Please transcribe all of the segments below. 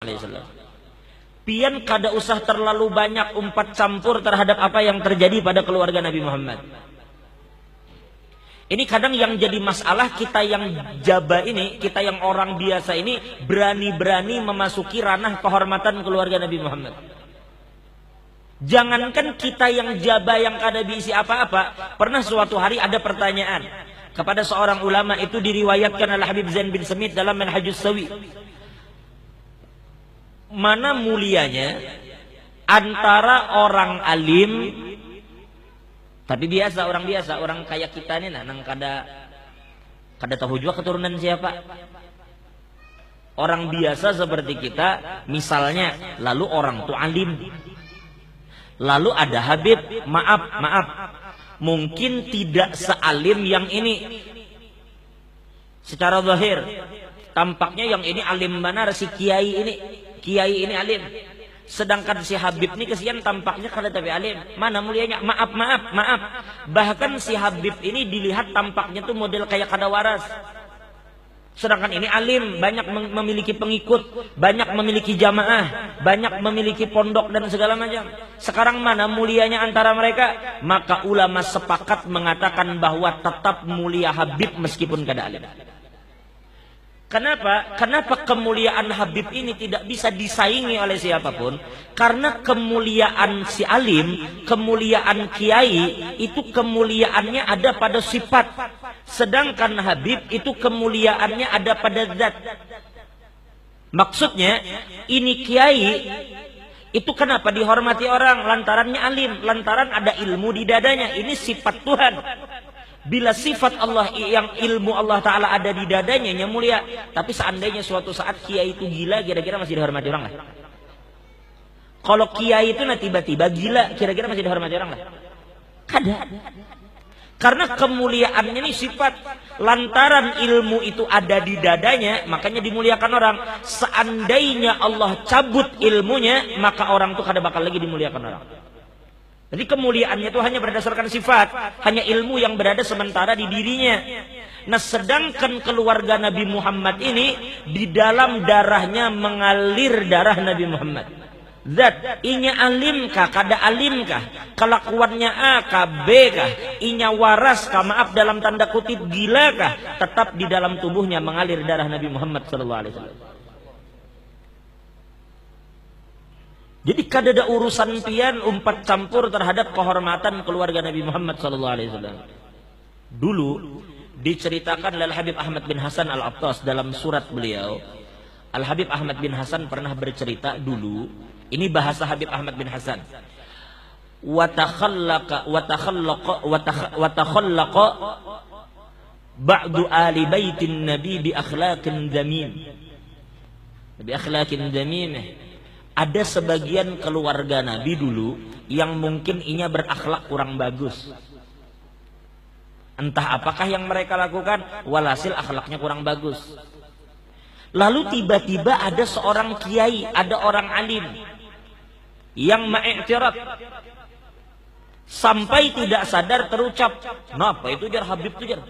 alaihi wasallam. Pian kada usah terlalu banyak umpat campur terhadap apa yang terjadi pada keluarga Nabi Muhammad. Ini kadang yang jadi masalah, kita yang jaba ini, kita yang orang biasa ini berani-berani memasuki ranah kehormatan keluarga Nabi Muhammad. Jangankan kita yang jaba yang kada diisi apa-apa, pernah suatu hari ada pertanyaan kepada seorang ulama, itu diriwayatkan oleh Habib Zain bin Semit dalam Manhajus Sawi. Mana mulianya antara orang alim tapi biasa, orang kayak kita nih, nang kada tahu juga keturunan siapa. Orang biasa seperti kita, misalnya, lalu orang tuh alim, lalu ada Habib, maaf, mungkin tidak sealim yang ini. Secara zahir, tampaknya yang ini alim benar, si kiai ini alim. Sedangkan si Habib ini kesian tampaknya kada tapi alim. Mana mulianya? Maaf. Bahkan si Habib ini dilihat tampaknya tuh model kayak kada waras. Sedangkan ini alim, banyak memiliki pengikut, banyak memiliki jamaah, banyak memiliki pondok dan segala macam. Sekarang mana mulianya antara mereka? Maka ulama sepakat mengatakan bahwa tetap mulia Habib meskipun kada alim. Kenapa kemuliaan Habib ini tidak bisa disaingi oleh siapapun? Karena kemuliaan si alim, kemuliaan kiai, itu kemuliaannya ada pada sifat. Sedangkan Habib itu kemuliaannya ada pada zat. Maksudnya, ini kiai, itu kenapa dihormati orang? Lantarannya alim, lantaran ada ilmu di dadanya. Ini sifat Tuhan. Bila sifat Allah yang ilmu Allah Ta'ala ada di dadanya, yang mulia. Tapi seandainya suatu saat kiai itu gila, kira-kira masih dihormati orang lah? Kalau kiai itu tiba-tiba gila, kira-kira masih dihormati orang lah? Kada. Karena kemuliaannya ini sifat. Lantaran ilmu itu ada di dadanya, makanya dimuliakan orang. Seandainya Allah cabut ilmunya, maka orang itu kada bakal lagi dimuliakan orang. Jadi kemuliaannya itu hanya berdasarkan sifat, hanya ilmu yang berada sementara di dirinya. Nah, sedangkan keluarga Nabi Muhammad ini di dalam darahnya mengalir darah Nabi Muhammad. Zat, inya alimkah, kada alimkah, kelakuannya A kah, B kah, inya waras kah, maaf dalam tanda kutip gila kah, tetap di dalam tubuhnya mengalir darah Nabi Muhammad SAW. Jadi kada ada urusan pian umpat campur terhadap kehormatan keluarga Nabi Muhammad SAW. Dulu diceritakan oleh Habib Ahmad bin Hasan Al-Attas dalam surat beliau. Al-Habib Ahmad bin Hasan pernah bercerita dulu. Ini bahasa Habib Ahmad bin Hasan. Wa takhallaqa ba'du ali baitin nabi bi akhlaqin damim. Bi akhlaqin damimah. Ada sebagian keluarga Nabi dulu yang mungkin inya berakhlak kurang bagus. Entah apakah yang mereka lakukan, walhasil akhlaknya kurang bagus. Lalu tiba-tiba ada seorang kiai, ada orang alim yang ma'iktirat. Sampai tidak sadar terucap, "Kenapa itu jar Habib itu jar?"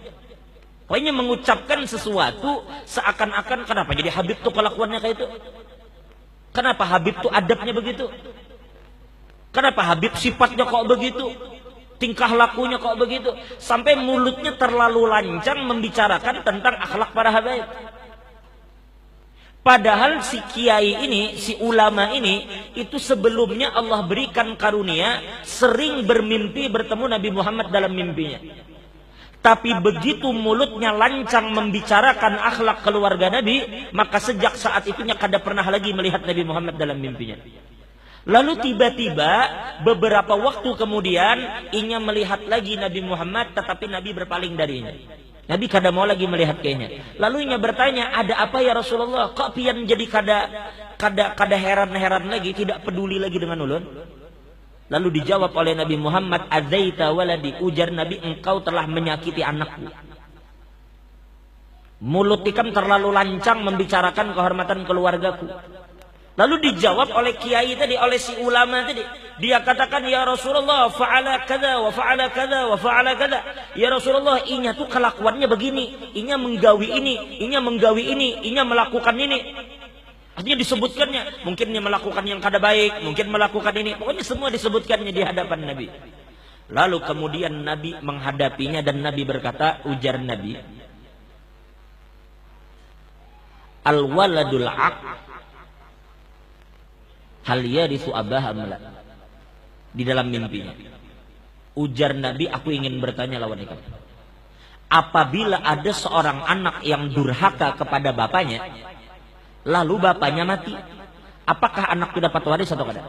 Pokoknya mengucapkan sesuatu seakan-akan kenapa jadi Habib tuh kelakuannya kayak itu? Kenapa Habib tuh adabnya begitu? Kenapa Habib sifatnya kok begitu? Tingkah lakunya kok begitu? Sampai mulutnya terlalu lancang membicarakan tentang akhlak para Habib. Padahal si kiai ini, si ulama ini, itu sebelumnya Allah berikan karunia sering bermimpi bertemu Nabi Muhammad dalam mimpinya. Tapi begitu mulutnya lancang membicarakan akhlak keluarga Nabi, maka sejak saat itunya kada pernah lagi melihat Nabi Muhammad dalam mimpinya. Lalu tiba-tiba beberapa waktu kemudian inya melihat lagi Nabi Muhammad, tetapi Nabi berpaling darinya. Nabi kada mau lagi melihat kayaknya. Lalu inya bertanya, "Ada apa ya Rasulullah? Kok pian jadi kada heran-heran lagi, tidak peduli lagi dengan ulun?" Lalu dijawab oleh Nabi Muhammad, "Adzaita waladi," ujar Nabi, "engkau telah menyakiti anakku." Mulut ikam terlalu lancang membicarakan kehormatan keluargaku. Lalu dijawab oleh kiai tadi, oleh si ulama tadi. Dia katakan, "Ya Rasulullah, fa'ala kada wa fa'ala kada wa fa'ala kada." Ya Rasulullah, inya tuh kelakuannya begini, inya menggawi ini, inya menggawi ini, inya melakukan ini. Artinya disebutkannya, mungkin dia melakukan yang kada baik, mungkin melakukan ini, pokoknya semua disebutkannya di hadapan Nabi. Lalu kemudian Nabi menghadapinya dan Nabi berkata, ujar Nabi, al-waladul aq hal yarithu abaha amla. Di dalam mimpinya, ujar Nabi, aku ingin bertanya lawan ikan. Apabila ada seorang anak yang durhaka kepada bapaknya, lalu bapaknya mati, apakah anak itu dapat waris atau tidak?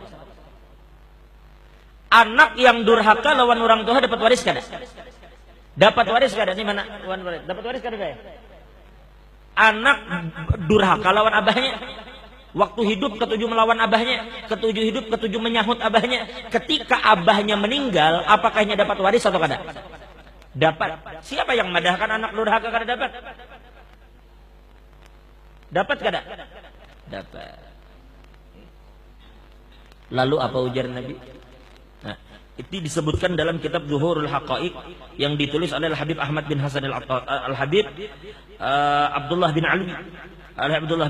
Anak yang durhaka lawan orang tua dapat waris kada? Dapat waris kada? Ini mana? Dapat waris kada? Anak durhaka lawan abahnya, waktu hidup ketujuh melawan abahnya, ketujuh hidup ketujuh menyahut abahnya. Ketika abahnya meninggal, apakahnya dapat waris atau kada? Dapat. Siapa yang madahkan anak durhaka kada dapat? Dapat kada? Dapat. Lalu apa ujar Nabi? Nah, itu disebutkan dalam kitab Zuhurul Haqaiq yang ditulis oleh Al-Habib Ahmad bin Hasan Al-Habib Abdullah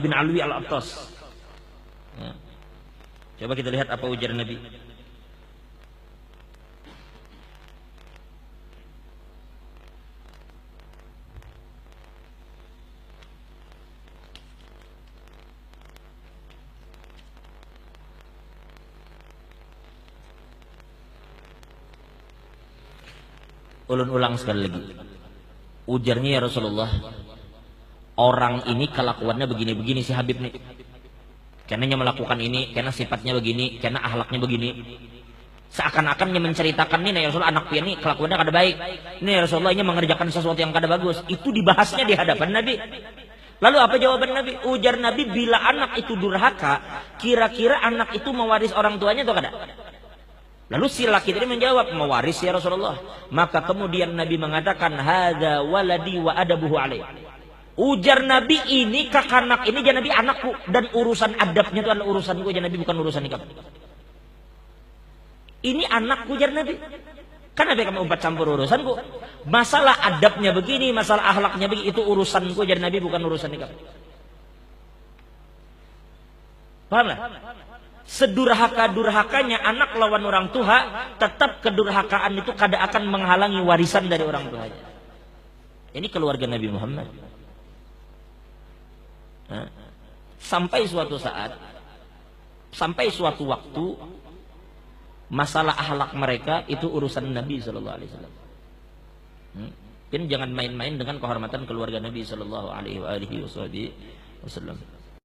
bin Alwi Al-Attas. Nah, coba kita lihat apa ujar Nabi. Ulun ulang sekali lagi. Ujarnya, ya Rasulullah, orang ini kelakuannya begini-begini si Habib nih. Karena melakukan ini, karena sifatnya begini, karena akhlaknya begini. Seakan-akannya menceritakan nih, ya Rasulullah, anak pian ini kelakuannya kada baik. Ini ya Rasulullah, ini mengerjakan sesuatu yang kada bagus. Itu dibahasnya di hadapan Nabi. Lalu apa jawaban Nabi? Ujar Nabi, bila anak itu durhaka, kira-kira anak itu mewaris orang tuanya atau kada? Lalu si laki tadi menjawab, mewaris ya Rasulullah. Maka kemudian Nabi mengatakan, hadza waladi wa adabuhu alaih. Ujar Nabi, ini kakanak ini jangan Nabi anakku, dan urusan adabnya itu adalah urusanku, jangan Nabi, bukan urusan kamu. Ini anakku, ujar Nabi. Kan Nabi kamu umpat campur urusanku. Masalah adabnya begini, masalah akhlaknya begini, itu urusanku, ujar Nabi, bukan urusan kamu. Paham lah? Sedurhaka-durhakanya anak lawan orang tua, tetap kedurhakaan itu kada akan menghalangi warisan dari orang tuanya. Ini keluarga Nabi Muhammad. Nah, sampai suatu saat, sampai suatu waktu, masalah akhlak mereka itu urusan Nabi Sallallahu Alaihi Wasallam. Jadi jangan main-main dengan kehormatan keluarga Nabi Sallallahu Alaihi Wasallam.